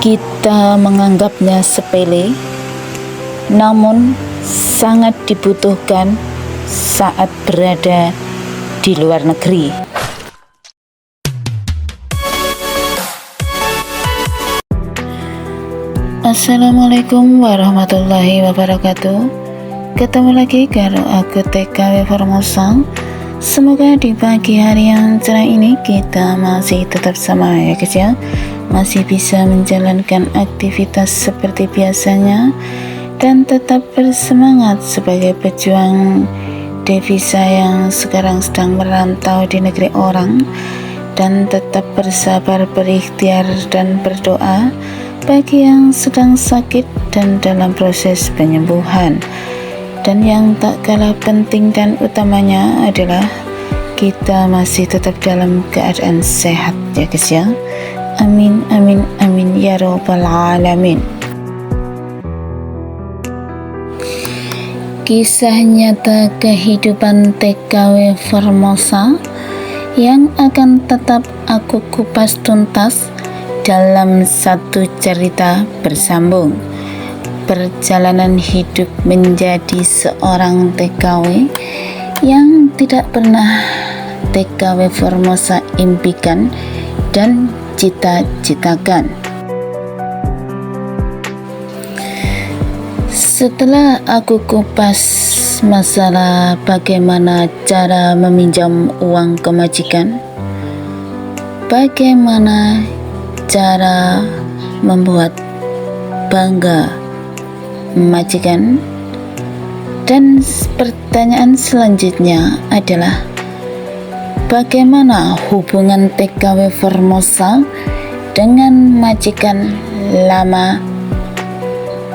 Kita menganggapnya sepele, namun sangat dibutuhkan saat berada di luar negeri. Assalamualaikum warahmatullahi wabarakatuh. Ketemu lagi karo aku TKW Formosa. Semoga di pagi hari yang cerah ini kita masih tetap sama ya guys ya, masih bisa menjalankan aktivitas seperti biasanya dan tetap bersemangat sebagai pejuang devisa yang sekarang sedang merantau di negeri orang, dan tetap bersabar, berikhtiar dan berdoa bagi yang sedang sakit dan dalam proses penyembuhan. Dan yang tak kalah penting dan utamanya adalah kita masih tetap dalam keadaan sehat ya guys ya. Amin amin amin ya robbal alamin. Kisah nyata kehidupan TKW Formosa yang akan tetap aku kupas tuntas dalam satu cerita bersambung. Perjalanan hidup menjadi seorang TKW yang tidak pernah TKW Formosa impikan dan cita-citakan. Setelah aku kupas masalah bagaimana cara meminjam uang ke majikan, bagaimana cara membuat bangga majikan, dan pertanyaan selanjutnya adalah bagaimana hubungan TKW Formosa dengan majikan lama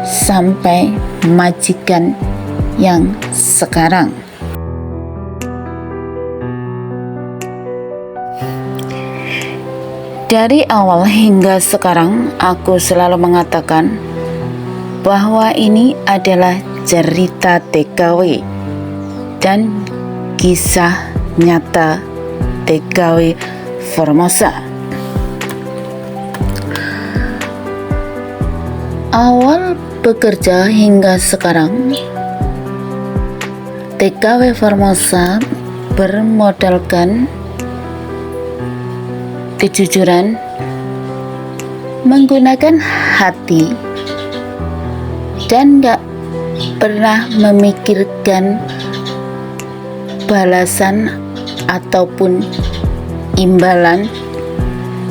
sampai majikan yang sekarang. Dari awal hingga sekarang aku selalu mengatakan bahwa ini adalah cerita TKW dan kisah nyata TKW Formosa. Awal bekerja hingga sekarang, TKW Formosa bermodalkan kejujuran, menggunakan hati, dan gak pernah memikirkan balasan ataupun imbalan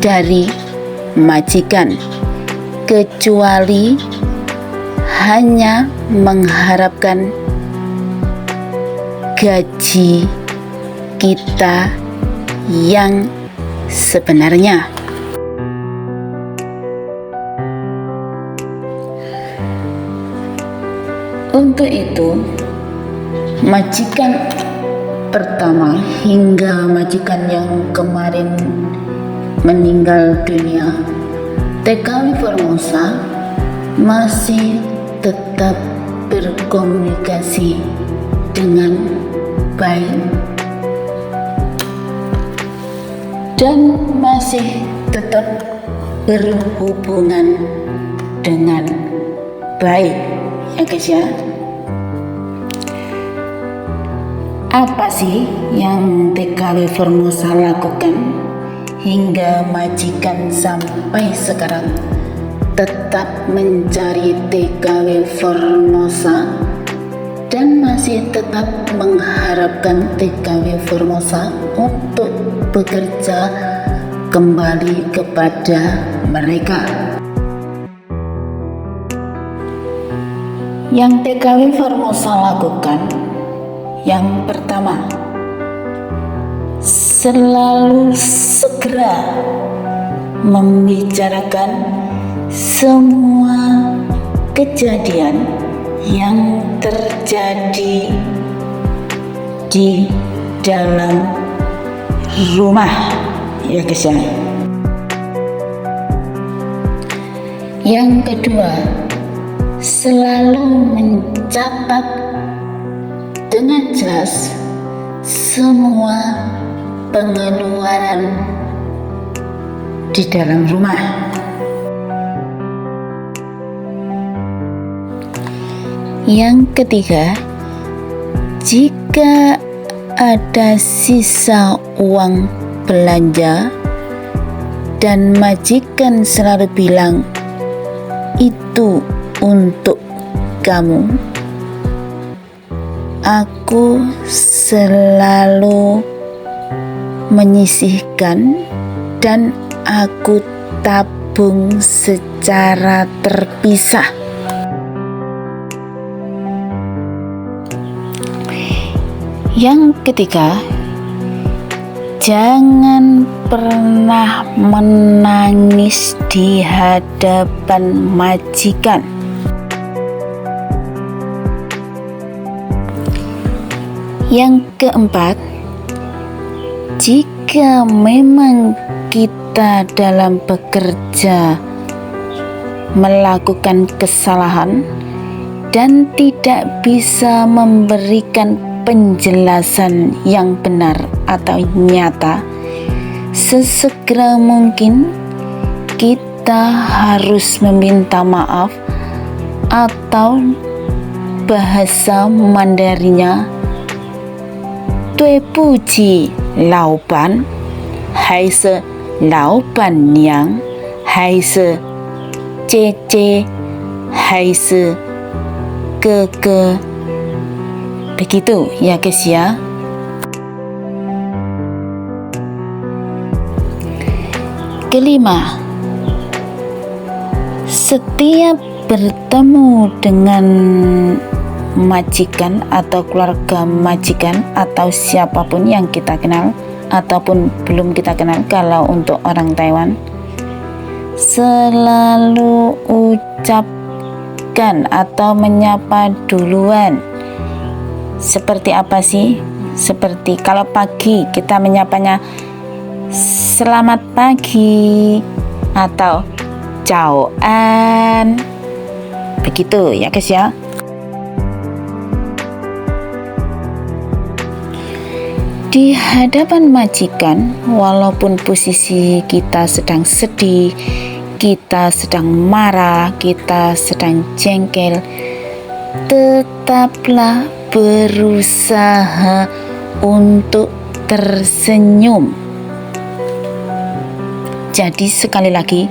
dari majikan, kecuali hanya mengharapkan gaji kita yang sebenarnya. Untuk itu, majikan pertama hingga majikan yang kemarin meninggal dunia, TKW Formosa masih tetap berkomunikasi dengan baik dan masih tetap berhubungan dengan baik ya guys ya. Apa sih yang TKW Formosa lakukan hingga majikan sampai sekarang tetap mencari TKW Formosa dan masih tetap mengharapkan TKW Formosa untuk bekerja kembali kepada mereka? Yang TKW Formosa lakukan, yang pertama, selalu segera membicarakan semua kejadian yang terjadi di dalam rumah ya guys ya. Yang kedua, selalu mencatat dengan jelas semua pengeluaran di dalam rumah. Yang ketiga, jika ada sisa uang belanja dan majikan selalu bilang itu untuk kamu, aku selalu menyisihkan dan aku tabung secara terpisah. Yang ketiga, jangan pernah menangis di hadapan majikan. Yang keempat, jika memang kita dalam bekerja melakukan kesalahan dan tidak bisa memberikan penjelasan yang benar atau nyata, sesegera mungkin kita harus meminta maaf, atau bahasa Mandarinnya 对不起老板，还是老板娘，还是姐姐，还是哥哥。Begitu ya guys ya. Kelima, setiap bertemu dengan majikan atau keluarga majikan atau siapapun yang kita kenal ataupun belum kita kenal, kalau untuk orang Taiwan, selalu ucapkan atau menyapa duluan. Seperti apa sih? Seperti kalau pagi kita menyapanya selamat pagi atau Jauan. Begitu ya guys ya. Di hadapan majikan, walaupun posisi kita sedang sedih, kita sedang marah, kita sedang jengkel, tetaplah berusaha untuk tersenyum. Jadi sekali lagi,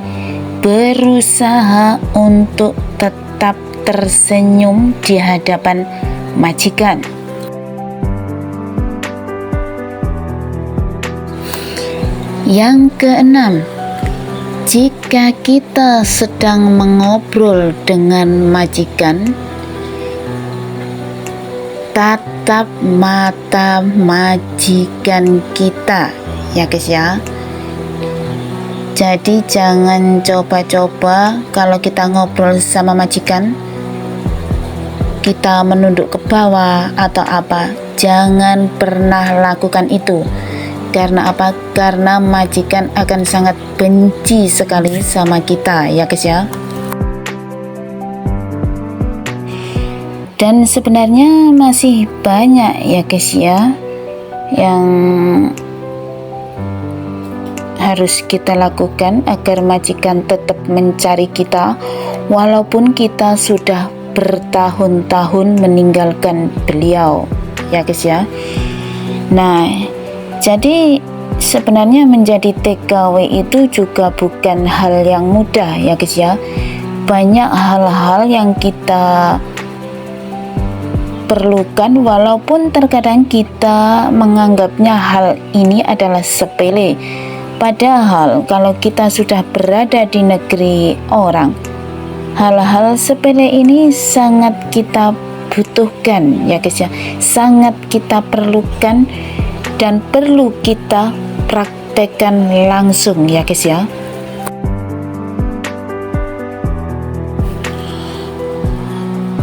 berusaha untuk tetap tersenyum di hadapan majikan. Yang keenam, jika kita sedang mengobrol dengan majikan, tatap mata majikan kita ya guys ya. Jadi jangan coba-coba kalau kita ngobrol sama majikan kita menunduk ke bawah atau apa. Jangan pernah lakukan itu. Karena apa? Karena majikan akan sangat benci sekali sama kita ya guys ya. Dan sebenarnya masih banyak ya guys ya yang harus kita lakukan agar majikan tetap mencari kita walaupun kita sudah bertahun-tahun meninggalkan beliau ya guys ya. Nah, jadi sebenarnya menjadi TKW itu juga bukan hal yang mudah ya guys ya. Banyak hal-hal yang kita perlukan walaupun terkadang kita menganggapnya hal ini adalah sepele. Padahal kalau kita sudah berada di negeri orang, hal-hal sepele ini sangat kita butuhkan ya guys ya. Sangat kita perlukan dan perlu kita praktekkan langsung ya guys ya.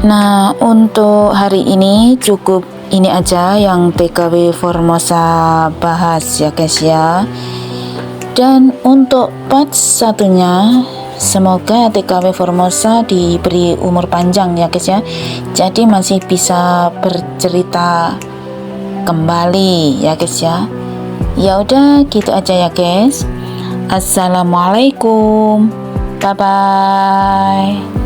Nah, untuk hari ini cukup ini aja yang TKW Formosa bahas ya guys ya. Dan untuk part satunya, semoga TKW Formosa diberi umur panjang ya guys ya. Jadi masih bisa bercerita kembali ya guys ya. Ya udah gitu aja ya guys. Assalamualaikum. Bye bye.